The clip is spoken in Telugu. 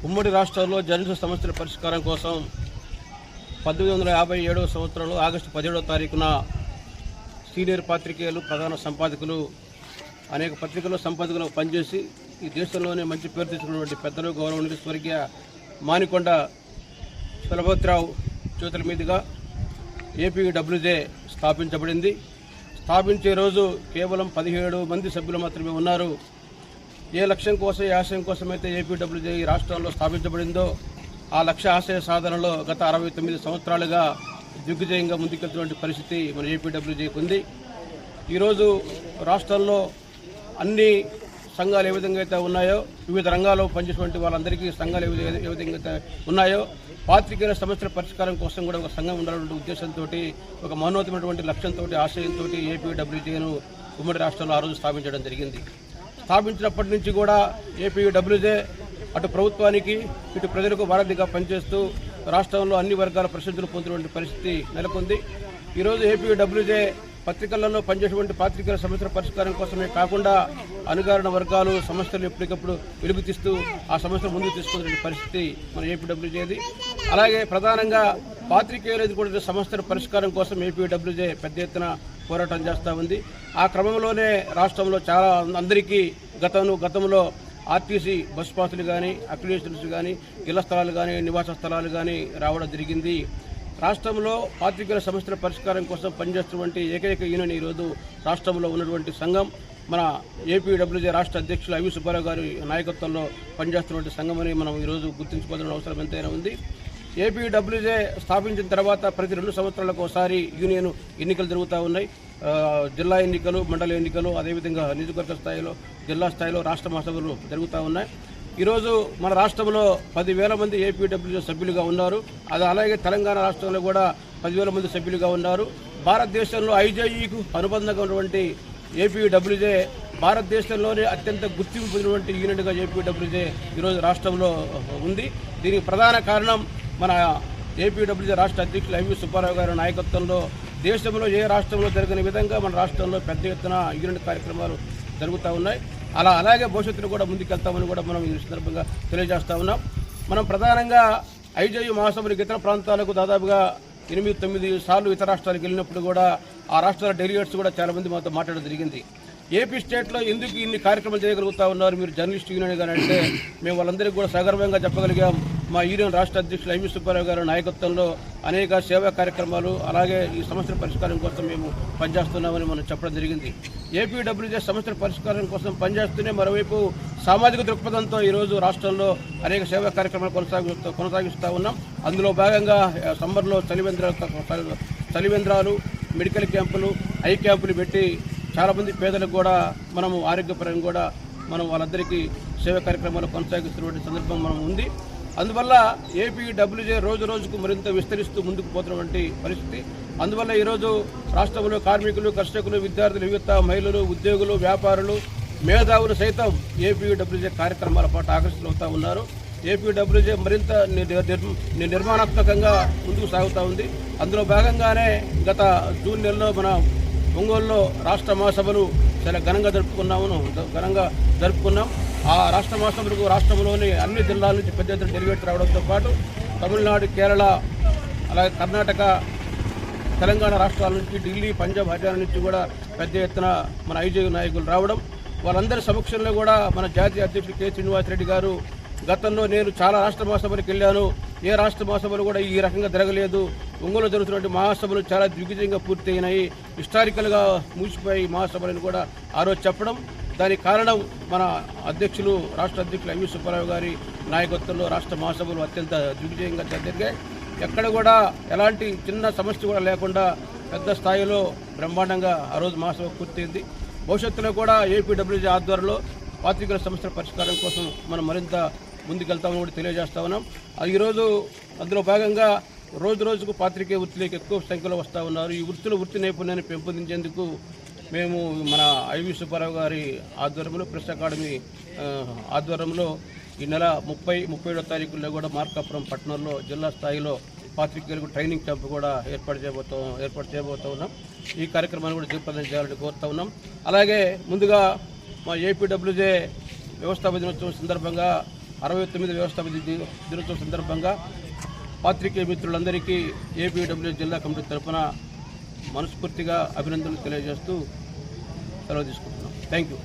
ఉమ్మడి రాష్ట్రంలో జర్నలిస్టు సమస్యల పరిష్కారం కోసం 1957వ సంవత్సరంలో ఆగస్టు 17వ తారీఖున సీనియర్ పాత్రికేయులు, ప్రధాన సంపాదకులు, అనేక పత్రికల్లో సంపాదకులు పనిచేసి ఈ దేశంలోనే మంచి పేరు తెచ్చుకున్నటువంటి పెద్దలు, గౌరవనీయులు స్వర్గీయ మానికొండ చలపతిరావు చేతుల మీదుగా ఏపీడబ్ల్యూజే స్థాపించబడింది. స్థాపించే రోజు కేవలం 17 మంది సభ్యులు మాత్రమే ఉన్నారు. ఏ లక్ష్యం కోసం, ఏ ఆశయం కోసమైతే ఏపీడబ్ల్యూజే ఈ రాష్ట్రంలో స్థాపించబడిందో ఆ లక్ష్య ఆశయ సాధనలో గత 69 సంవత్సరాలుగా దిగ్విజయంగా ముందుకెళ్తున్నటువంటి పరిస్థితి మన ఏపీడబ్ల్యూజేకి ఉంది. ఈరోజు రాష్ట్రంలో అన్ని సంఘాలు ఏ విధంగా అయితే ఉన్నాయో, వివిధ రంగాల్లో పనిచేసేటువంటి వాళ్ళందరికీ సంఘాలు ఏ విధంగా అయితే ఉన్నాయో, పాత్రికేయుల సమస్యల పరిష్కారం కోసం కూడా ఒక సంఘం ఉండాలనే ఉద్దేశంతో, ఒక మౌనోత్తమైనటువంటి లక్ష్యంతో, ఆశయంతో ఏపీడబ్ల్యూజేను ఉమ్మడి రాష్ట్రంలో ఆ రోజు స్థాపించడం జరిగింది. స్థాపించినప్పటి నుంచి కూడా ఏపీడబ్ల్యూజే అటు ప్రభుత్వానికి, ఇటు ప్రజలకు వారధిగా పనిచేస్తూ రాష్ట్రంలో అన్ని వర్గాల ప్రశంసలు పొందినటువంటి పరిస్థితి నెలకొంది. ఈరోజు ఏపీడబ్ల్యూజే పత్రికలలో పనిచేసేటువంటి పాత్రికేయుల సమస్యల పరిష్కారం కోసమే కాకుండా అణగారిన వర్గాలు సమస్యలు ఎప్పటికప్పుడు వెలుగుతీస్తూ ఆ సమస్యలు ముందుకు తీసుకునే పరిస్థితి మన ఏపీడబ్ల్యూజేది. అలాగే ప్రధానంగా పాత్రికేయులు ఎదుర్కొనే సమస్యల పరిష్కారం కోసం ఏపీడబ్ల్యూజే పెద్ద ఎత్తున పోరాటం చేస్తూ ఉంది. ఆ క్రమంలోనే రాష్ట్రంలో చాలా అందరికీ గతంలో ఆర్టీసీ బస్ పాసులు కానీ, అక్రిడిటేషన్స్ కానీ, ఇళ్ల స్థలాలు కానీ, నివాస స్థలాలు కానీ రావడం జరిగింది. రాష్ట్రంలో పాత్రికేయుల సమస్యల పరిష్కారం కోసం పనిచేస్తున్నటువంటి ఏకైక యూనియన్ ఈరోజు రాష్ట్రంలో ఉన్నటువంటి సంఘం మన ఏపీడబ్ల్యూజే రాష్ట్ర అధ్యక్షులు ఐవి సుబ్బారావు గారి నాయకత్వంలో పనిచేస్తున్నటువంటి సంఘం అని మనం ఈరోజు గుర్తుంచుకోవాల్సిన అవసరం ఎంతైనా ఉంది. ఏపీడబ్ల్యూజే స్థాపించిన తర్వాత ప్రతి 2 సంవత్సరాలకు ఒకసారి యూనియన్ ఎన్నికలు జరుగుతూ ఉన్నాయి. జిల్లా ఎన్నికలు, మండల ఎన్నికలు, అదేవిధంగా నియోజకవర్గ స్థాయిలో, జిల్లా స్థాయిలో రాష్ట్ర మహాసభలు జరుగుతూ ఉన్నాయి. ఈరోజు మన రాష్ట్రంలో 10,000 మంది ఏపీడబ్ల్యూజే సభ్యులుగా ఉన్నారు. అది అలాగే తెలంగాణ రాష్ట్రంలో కూడా 10,000 మంది సభ్యులుగా ఉన్నారు. భారతదేశంలో ఐజేఈకు అనుబంధంగా ఉన్నటువంటి ఏపీడబ్ల్యూజే భారతదేశంలోనే అత్యంత గుర్తింపు పొందినటువంటి యూనిట్గా ఏపీడబ్ల్యూజే ఈరోజు రాష్ట్రంలో ఉంది. దీనికి ప్రధాన కారణం మన ఏపీడబ్ల్యూజే రాష్ట్ర అధ్యక్షులు ఐవి సుబ్బారావు గారి నాయకత్వంలో దేశంలో ఏ రాష్ట్రంలో జరిగిన విధంగా మన రాష్ట్రంలో పెద్ద ఎత్తున యూనిట్ కార్యక్రమాలు జరుగుతూ ఉన్నాయి. అలాగే భవిష్యత్తులో కూడా ముందుకెళ్తామని కూడా మనం ఈ సందర్భంగా తెలియజేస్తా ఉన్నాం. మనం ప్రధానంగా ఐజేయు మహాసభలకు ఇతర ప్రాంతాలకు దాదాపుగా 8-9 సార్లు ఇతర రాష్ట్రాలకు వెళ్ళినప్పుడు కూడా ఆ రాష్ట్రాల డెలిగేట్స్ కూడా చాలామంది మాతో మాట్లాడడం జరిగింది. ఏపీ స్టేట్లో ఎందుకు ఇన్ని కార్యక్రమాలు చేయగలుగుతా ఉన్నారు మీరు జర్నలిస్ట్ యూనియన్ గాని అంటే, మేము వాళ్ళందరికీ కూడా సగర్వంగా చెప్పగలిగాం. మా యూనియన్ రాష్ట్ర అధ్యక్షులు ఐవి సుబ్బారావు గారి నాయకత్వంలో అనేక సేవా కార్యక్రమాలు, అలాగే ఈ సమస్యల పరిష్కారం కోసం మేము పనిచేస్తున్నామని మనం చెప్పడం జరిగింది. ఏపీడబ్ల్యూజే సమస్యల పరిష్కారం కోసం పనిచేస్తూనే మరోవైపు సామాజిక దృక్పథంతో ఈరోజు రాష్ట్రంలో అనేక సేవా కార్యక్రమాలు కొనసాగిస్తూ ఉన్నాం. అందులో భాగంగా సమ్మర్లో చలివేంద్రాలు, మెడికల్ క్యాంపులు, ఐ క్యాంపులు పెట్టి చాలామంది పేదలకు కూడా మనము ఆరోగ్యపరంగా కూడా మనం వాళ్ళందరికీ సేవా కార్యక్రమాలు కొనసాగిస్తున్నటువంటి సందర్భం మనం ఉంది. అందువల్ల ఏపీడబ్ల్యూజే రోజు రోజుకు మరింత విస్తరిస్తూ ముందుకు పోతున్నటువంటి పరిస్థితి. అందువల్ల ఈరోజు రాష్ట్రంలో కార్మికులు, కర్షకులు, విద్యార్థులు, యువత, మహిళలు, ఉద్యోగులు, వ్యాపారులు, మేధావులు సైతం ఏపీడబ్ల్యూజే కార్యక్రమాల పాటు ఆకర్షితులు అవుతూ ఉన్నారు. ఏపీడబ్ల్యూజే మరింత నిర్మాణాత్మకంగా ముందుకు సాగుతూ ఉంది. అందులో భాగంగానే గత జూన్ నెలలో మన ఒంగోలులో రాష్ట్ర మహాసభలు చాలా ఘనంగా జరుపుకున్నాం. ఆ రాష్ట్ర మహాసభలకు రాష్ట్రంలోని అన్ని జిల్లాల నుంచి పెద్ద ఎత్తున డెలిగేట్స్ రావడంతో పాటు తమిళనాడు, కేరళ, అలాగే కర్ణాటక, తెలంగాణ రాష్ట్రాల నుంచి, ఢిల్లీ, పంజాబ్, హర్యానా నుంచి కూడా పెద్ద ఎత్తున మన ఐజేయు నాయకులు రావడం, వాళ్ళందరి సమక్షంలో కూడా మన జాతీయ అధ్యక్షుడు కె శ్రీనివాసరెడ్డి గారు, గతంలో నేను చాలా రాష్ట్ర మహాసభలకు వెళ్ళాను, ఏ రాష్ట్ర మహాసభలు కూడా ఈ రకంగా జరగలేదు, ఒంగోలు జరుగుతున్నటువంటి మహాసభలు చాలా దిగ్విజయంగా పూర్తి అయినాయి, హిస్టారికల్గా ముగిసిపోయి మహాసభలను కూడా ఆ రోజు చెప్పడం. దానికి కారణం మన రాష్ట్ర అధ్యక్షులు ఐవి సుబ్బారావు గారి నాయకత్వంలో రాష్ట్ర మహాసభలు అత్యంత దిగ్విజయంగా జరిగాయి. ఎక్కడ కూడా ఎలాంటి చిన్న సమస్య కూడా లేకుండా పెద్ద స్థాయిలో బ్రహ్మాండంగా ఆ రోజు మహాసభ పూర్తయింది. భవిష్యత్తులో కూడా ఏపీడబ్ల్యూజే ఆధ్వర్యంలో పాత్రికేయుల సమస్యల పరిష్కారం కోసం మనం మరింత ముందుకెళ్తామని కూడా తెలియజేస్తా ఉన్నాం. ఈరోజు అందులో భాగంగా రోజు రోజుకు పాత్రికేయ వృత్తిలోకి ఎక్కువ సంఖ్యలో వస్తూ ఉన్నారు. ఈ వృత్తి నైపుణ్యాన్ని పెంపొందించేందుకు మేము మన ఐవి సుబ్బారావు గారి ఆధ్వర్యంలో, ప్రెస్ అకాడమీ ఆధ్వర్యంలో ఈ నెల 30-31వ తారీఖుల్లో కూడా మార్కాపురం పట్టణంలో జిల్లా స్థాయిలో పాత్రికేయులకు ట్రైనింగ్ క్యాంప్ కూడా ఏర్పాటు చేయబోతూ ఉన్నాం. ఈ కార్యక్రమాన్ని కూడా జయప్రదం చేయాలని కోరుతూ ఉన్నాం. అలాగే ముందుగా మా ఏపీడబ్ల్యూజే వ్యవస్థాపక దినోత్సవం సందర్భంగా 69వ వ్యవస్థాపక దినోత్సవం సందర్భంగా పాత్రికేయ మిత్రులందరికీ ఏపీడబ్ల్యూఎస్ జిల్లా కమిటీ తరఫున మనస్ఫూర్తిగా అభినందనలు తెలియజేస్తూ సెలవు తీసుకుంటున్నాం. Thank you.